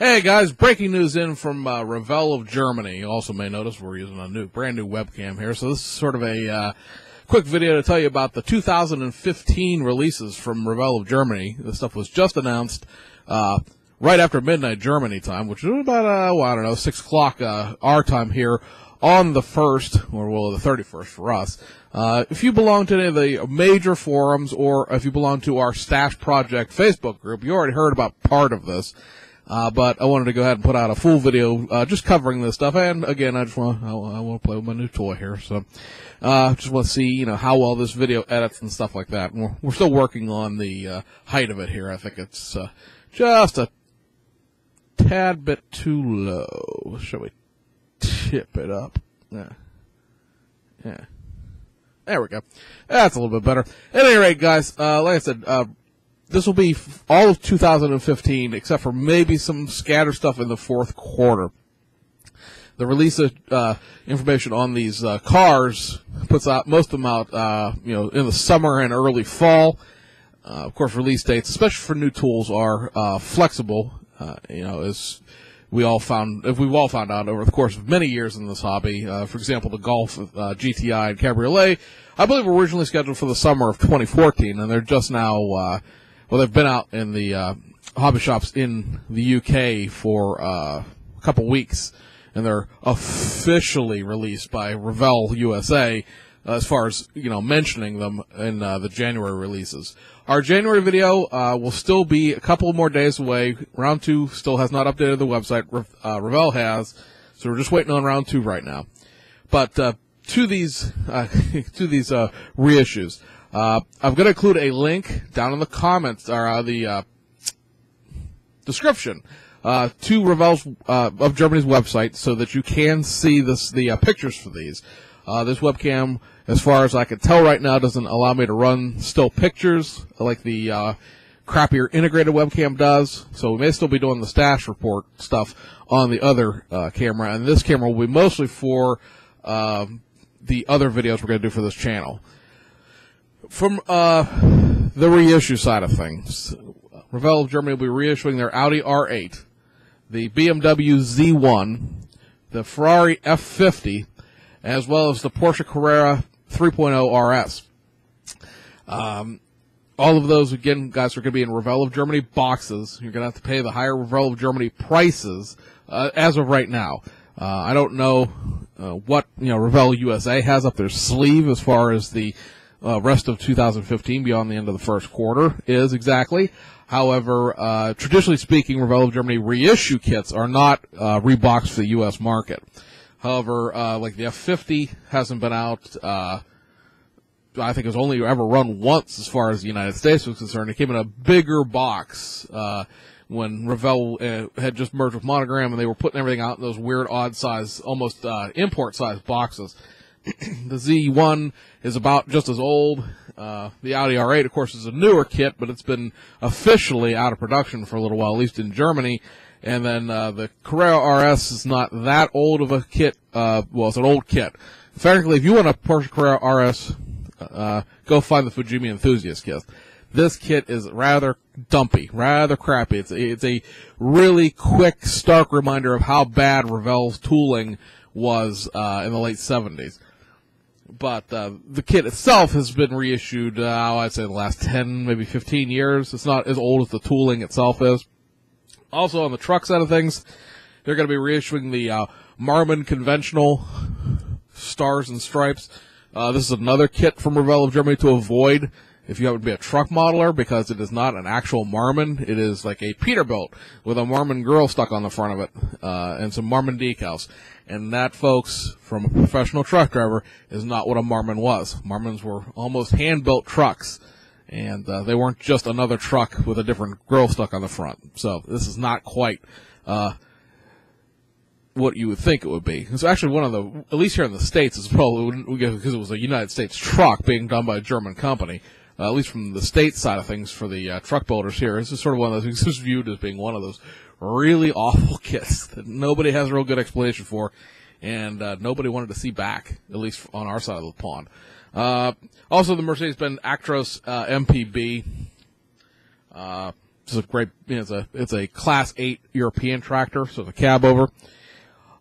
Hey guys, breaking news in from Revell of Germany. You also may notice we're using a brand new webcam here. So this is sort of a quick video to tell you about the 2015 releases from Revell of Germany. This stuff was just announced right after midnight Germany time, which is about, I don't know, 6 o'clock our time here on the 1st, or well, the 31st for us. If you belong to any of the major forums, or if you belong to our Stash Project Facebook group, you already heard about part of this. But I wanted to go ahead and put out a full video, just covering this stuff. And again, I want to play with my new toy here. So, just want to see, how well this video edits and stuff like that. And we're still working on the, height of it here. I think it's, just a tad bit too low. Shall we tip it up? Yeah. There we go. That's a little bit better. At any rate, guys, like I said, this will be all of 2015, except for maybe some scatter stuff in the fourth quarter. The release of information on these cars puts out most of them out, in the summer and early fall. Of course, release dates, especially for new tools, are flexible. As we've all found out over the course of many years in this hobby. For example, the Golf GTI and Cabriolet, I believe, were originally scheduled for the summer of 2014, and they're just now. Well, they've been out in the hobby shops in the UK for a couple weeks, and they're officially released by Revell USA as far as, mentioning them in the January releases. Our January video will still be a couple more days away. Round 2 still has not updated the website. Revell has, so we're just waiting on round 2 right now. But to these reissues. I'm going to include a link down in the comments, or the description, to Revell's of Germany's website, so that you can see the pictures for these. This webcam, as far as I can tell right now, doesn't allow me to run still pictures like the crappier integrated webcam does. So we may still be doing the stash report stuff on the other camera, and this camera will be mostly for the other videos we're going to do for this channel. From the reissue side of things, Revell of Germany will be reissuing their Audi R8, the BMW Z1, the Ferrari F50, as well as the Porsche Carrera 3.0 RS. All of those, again, guys, are going to be in Revell of Germany boxes. You're going to have to pay the higher Revell of Germany prices as of right now. I don't know what Revell USA has up their sleeve as far as the rest of 2015 beyond the end of the first quarter is exactly. However, traditionally speaking, Revell of Germany reissue kits are not reboxed for the U.S. market. However, like the F50 hasn't been out. I think it's only ever run once as far as the United States was concerned. It came in a bigger box when Revell had just merged with Monogram, and they were putting everything out in those weird, odd size, almost import-sized boxes. The Z1 is about just as old. The Audi R8, of course, is a newer kit, but it's been officially out of production for a little while, at least in Germany. And then the Carrera RS is not that old of a kit. Well, it's an old kit. Frankly, if you want a Porsche Carrera RS, go find the Fujimi Enthusiast kit. This kit is rather dumpy, rather crappy. It's a really quick, stark reminder of how bad Revell's tooling was in the late 70s. But the kit itself has been reissued, I'd say, in the last 10, maybe 15 years. It's not as old as the tooling itself is. Also, on the truck side of things, they're going to be reissuing the Marmon conventional stars and stripes. This is another kit from Revell of Germany to avoid if you happen to be a truck modeler, because it is not an actual Marmon. It is like a Peterbilt with a Marmon grill stuck on the front of it and some Marmon decals. And that, folks, from a professional truck driver, is not what a Marmon was. Marmons were almost hand-built trucks, and they weren't just another truck with a different grill stuck on the front. So this is not quite what you would think it would be. It's actually one of the, at least here in the States, it's probably because it was a United States truck being done by a German company. At least from the state side of things for the truck builders here, this is sort of one of those things that's viewed as being one of those really awful kits that nobody has a real good explanation for, and nobody wanted to see back, at least on our side of the pond. Also, the Mercedes-Benz Actros MPB. It's a great, it's a Class 8 European tractor, so it's a cab over.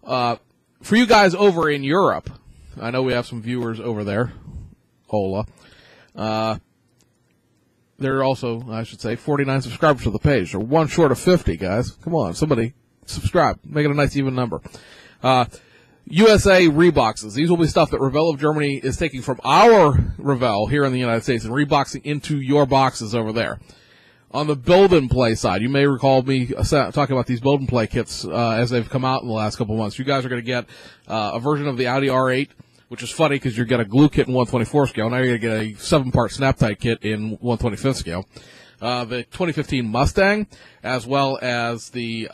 For you guys over in Europe, I know we have some viewers over there. Hola. There are also, I should say, 49 subscribers to the page. So one short of 50, guys. Come on, somebody subscribe. Make it a nice even number. USA reboxes. These will be stuff that Revell of Germany is taking from our Revell here in the United States and reboxing into your boxes over there. On the build and play side, you may recall me talking about these build and play kits as they've come out in the last couple of months. You guys are going to get a version of the Audi R8, which is funny because you're going to get a glue kit in 1/24 scale. Now you're going to get a 7-part snap-tight kit in 1/25 scale. The 2015 Mustang, as well as the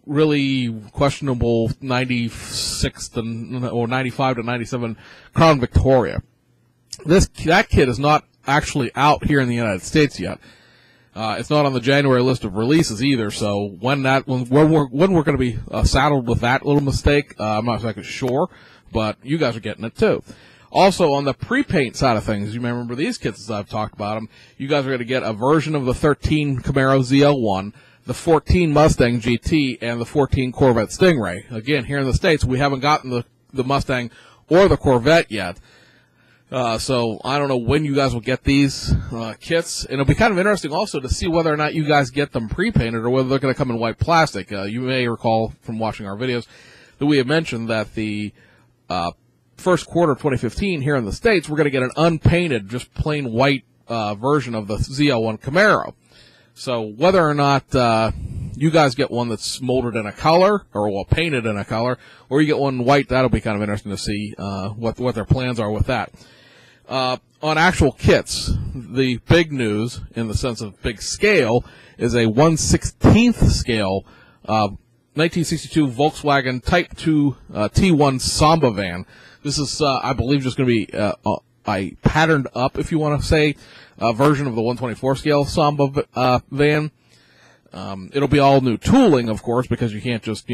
really questionable 96 or 95 to 97 Crown Victoria. That kit is not actually out here in the United States yet. It's not on the January list of releases either. So when we're going to be saddled with that little mistake, I'm not exactly sure, but you guys are getting it too. Also, on the pre-paint side of things, you may remember these kits as I've talked about them. You guys are going to get a version of the 13 Camaro ZL1, the 14 Mustang GT, and the 14 Corvette Stingray. Again, here in the States, we haven't gotten the Mustang or the Corvette yet. So I don't know when you guys will get these kits. And it'll be kind of interesting also to see whether or not you guys get them pre-painted or whether they're going to come in white plastic. You may recall from watching our videos that we have mentioned that the first quarter of 2015 here in the States, we're going to get an unpainted, just plain white version of the ZL1 Camaro. So whether or not you guys get one that's molded in a color, or painted in a color, or you get one white, that'll be kind of interesting to see what their plans are with that. On actual kits, the big news, in the sense of big scale, is a 1/16th scale 1962 Volkswagen Type 2 T1 Samba van. This is, I believe, just going to be a patterned up, if you want to say, version of the 1/24 scale Samba van. It'll be all new tooling, of course, because you can't just,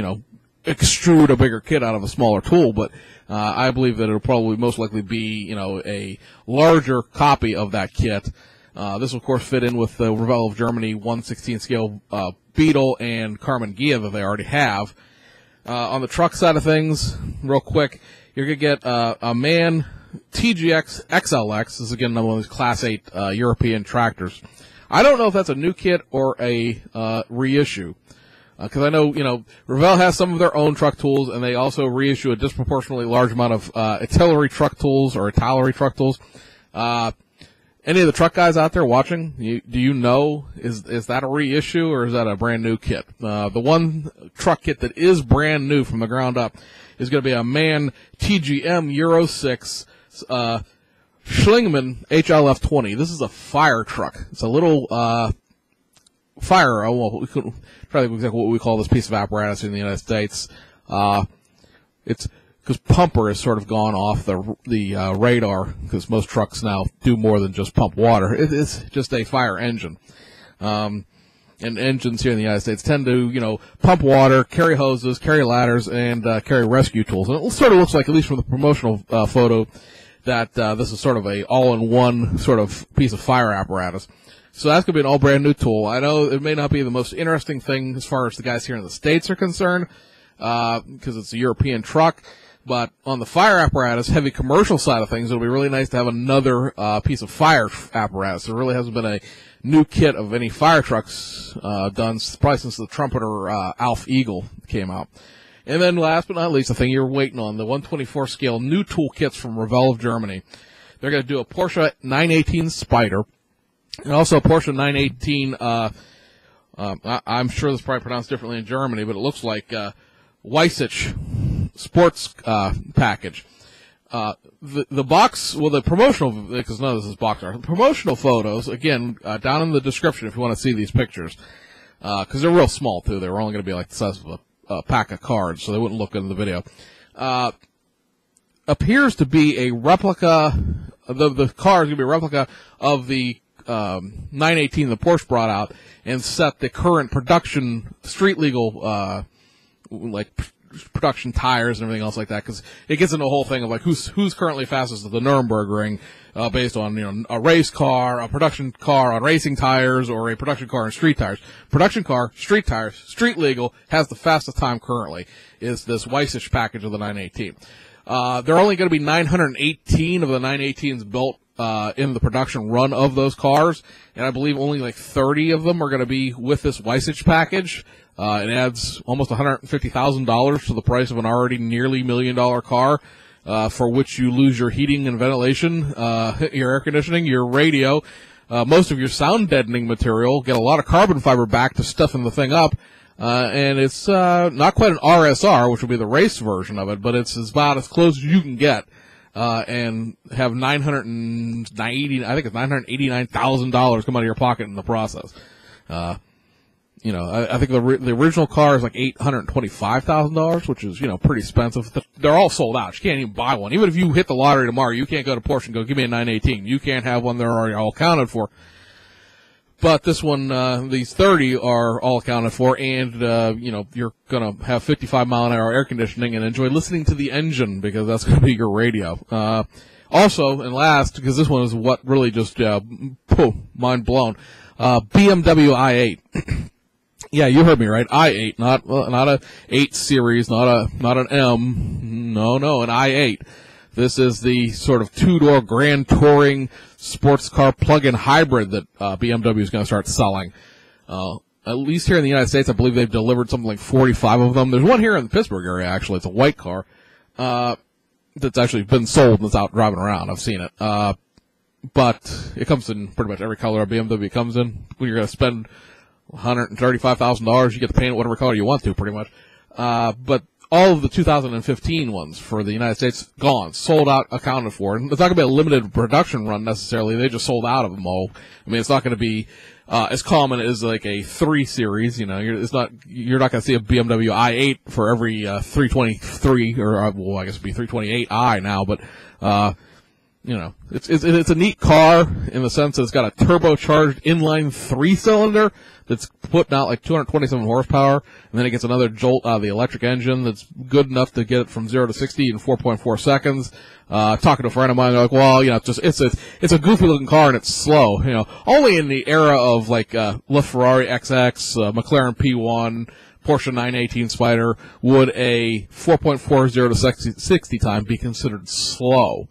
extrude a bigger kit out of a smaller tool, but I believe that it'll probably most likely be, a larger copy of that kit. This will, of course, fit in with the Revell of Germany 1/16 scale Beetle and Carmen Ghia that they already have. On the truck side of things, real quick, you're going to get a MAN TGX XLX. This is, again, one of those Class 8 European tractors. I don't know if that's a new kit or a reissue. Because I know, Revell has some of their own truck tools, and they also reissue a disproportionately large amount of artillery truck tools or artillery truck tools. Any of the truck guys out there watching, do you know, is that a reissue or is that a brand new kit? The one truck kit that is brand new from the ground up is going to be a MAN TGM Euro 6 Schlingmann HLF20. This is a fire truck. It's a little fire. Well, we couldn't try to think exactly what we call this piece of apparatus in the United States. It's because pumper has sort of gone off the radar, because most trucks now do more than just pump water. It's just a fire engine. And engines here in the United States tend to, pump water, carry hoses, carry ladders, and carry rescue tools. And it sort of looks like, at least from the promotional photo, that this is sort of a all-in-one sort of piece of fire apparatus. So that's going to be an all brand new tool. I know it may not be the most interesting thing as far as the guys here in the States are concerned, because it's a European truck. But on the fire apparatus, heavy commercial side of things, it'll be really nice to have another piece of fire apparatus. There really hasn't been a new kit of any fire trucks done probably since the Trumpeter Alf Eagle came out. And then last but not least, the thing you're waiting on, the 1/24 scale new tool kits from Revell of Germany. They're going to do a Porsche 918 Spider. And also a Porsche 918, I'm sure this is probably pronounced differently in Germany, but it looks like Weissich sports package. The box, well, the promotional, because none of this is box art, the promotional photos, again, down in the description if you want to see these pictures, because they're real small, too. They're only going to be like the size of a pack of cards, so they wouldn't look good in the video. Appears to be a replica, the car is going to be a replica of the 918 the Porsche brought out and set the current production street legal production tires and everything else like that, because it gets into a whole thing of like who's currently fastest at the Nürburgring, based on, a race car, a production car on racing tires, or a production car on street tires. Production car, street tires, street legal, has the fastest time currently, is this Weissich package of the 918. There are only going to be 918 of the 918s built in the production run of those cars, and I believe only like 30 of them are going to be with this Weissich package. It adds almost $150,000 to the price of an already nearly $1 million car, for which you lose your heating and ventilation, your air conditioning, your radio, most of your sound deadening material, get a lot of carbon fiber back to stiffen the thing up. And it's not quite an RSR, which would be the race version of it, but it's about as close as you can get, and have $989,000 come out of your pocket in the process. I think the original car is like $825,000, which is, pretty expensive. They're all sold out. You can't even buy one. Even if you hit the lottery tomorrow, you can't go to Porsche and go, give me a 918. You can't have one. They're already all accounted for. But this one, these 30 are all accounted for, and, you're gonna have 55-mile-an-hour air conditioning and enjoy listening to the engine, because that's gonna be your radio. Also, and last, because this one is what really just, mind blown, BMW i8. Yeah, you heard me right. i8, not a 8 series, not an M. No, an i8. This is the sort of two-door grand touring sports car plug-in hybrid that BMW is going to start selling. At least here in the United States, I believe they've delivered something like 45 of them. There's one here in the Pittsburgh area, actually. It's a white car that's actually been sold and it's out driving around. I've seen it. But it comes in pretty much every color a BMW comes in. When you're going to spend $135,000, you get to paint it whatever color you want to, pretty much. But all of the 2015 ones for the United States, gone, sold out, accounted for. And it's not going to be a limited production run necessarily. They just sold out of them all. I mean, it's not going to be as common as like a 3 Series. You're not going to see a BMW i8 for every 323, or well, I guess it'd be 328i now. But it's a neat car in the sense that it's got a turbocharged inline 3-cylinder that's putting out like 227 horsepower, and then it gets another jolt out of the electric engine that's good enough to get it from 0 to 60 in 4.4 seconds. Talking to a friend of mine, they're like, well, it's a goofy looking car and it's slow. Only in the era of like LaFerrari XX, McLaren P1, Porsche 918 Spider would a 4.40 to 60 time be considered slow.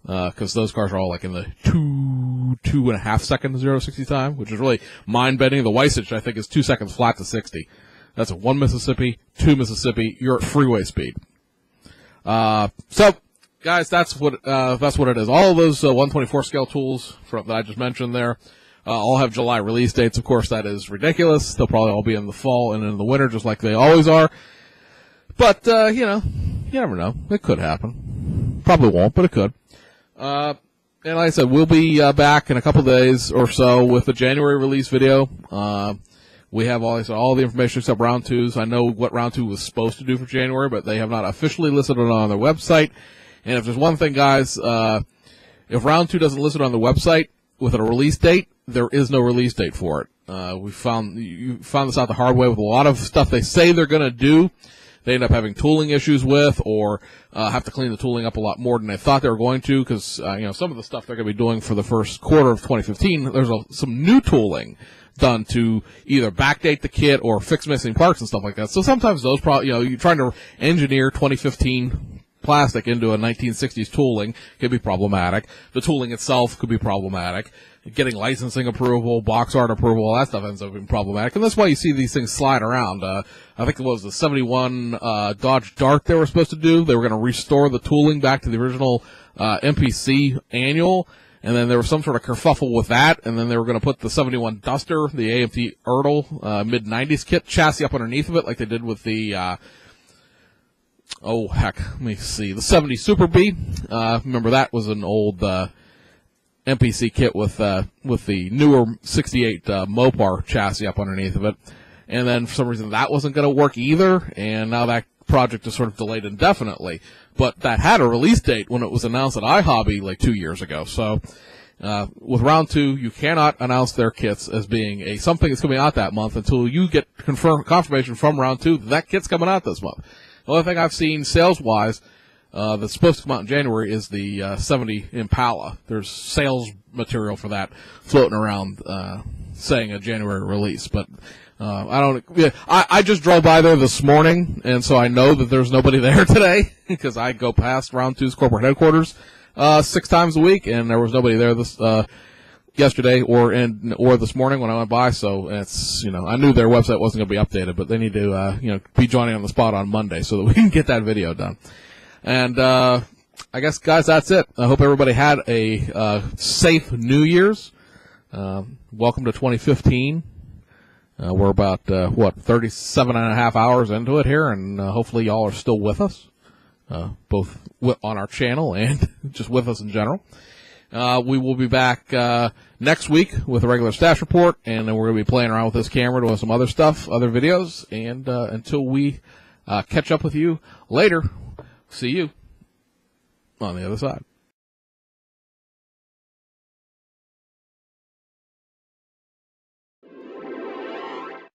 Because those cars are all like in the 2.5 second 0 to 60 time, which is really mind-bending. The Weissich, I think, is 2 seconds flat to 60. That's at 1 Mississippi, 2 Mississippi. You're at freeway speed. So, guys, that's what it is. All of those 124 scale tools that I just mentioned there all have July release dates. Of course, that is ridiculous. They'll probably all be in the fall and in the winter, just like they always are. But you never know. It could happen. Probably won't, but it could. And like I said, we'll be back in a couple days or so with the January release video. We have all the information except round 2s. I know what round 2 was supposed to do for January, but they have not officially listed it on their website. And if there's one thing, guys, if round 2 doesn't list it on the website with a release date, there is no release date for it. You found this out the hard way with a lot of stuff they say they're going to do. They end up having tooling issues with, or have to clean the tooling up a lot more than they thought they were going to, because some of the stuff they're going to be doing for the first quarter of 2015, there's some new tooling done to either backdate the kit or fix missing parts and stuff like that. So sometimes those you're trying to engineer 2015 plastic into a 1960s tooling could be problematic. The tooling itself could be problematic. Getting licensing approval, box art approval, all that stuff ends up being problematic. And that's why you see these things slide around. I think it was the 71 Dodge Dart they were supposed to do. They were going to restore the tooling back to the original MPC annual. And then there was some sort of kerfuffle with that. And then they were going to put the 71 Duster, the AMT Ertl mid-90s kit chassis up underneath of it like they did with the let me see, the 70 Super B. Remember that was an old MPC kit with the newer 68 Mopar chassis up underneath of it. And then for some reason that wasn't going to work either, and now that project is sort of delayed indefinitely. But that had a release date when it was announced at iHobby like 2 years ago. So with round 2, you cannot announce their kits as being something that's coming out that month until you get confirmation from round 2 that kit's coming out this month. only thing I've seen sales-wise that's supposed to come out in January is the 70 Impala. There's sales material for that floating around saying a January release, but I just drove by there this morning, and so I know that there's nobody there today because I go past Round 2's corporate headquarters 6 times a week, and there was nobody there this yesterday or this morning when I went by. So it's, I knew their website wasn't going to be updated, but they need to be joining on the spot on Monday so that we can get that video done. And I guess, guys, that's it. I hope everybody had a safe New Year's. Welcome to 2015. We're about 37 and a half hours into it here, and hopefully y'all are still with us, both on our channel and just with us in general. We will be back next week with a regular stash report, and then we're going to be playing around with this camera, doing some other stuff, other videos, and until we catch up with you later, see you on the other side.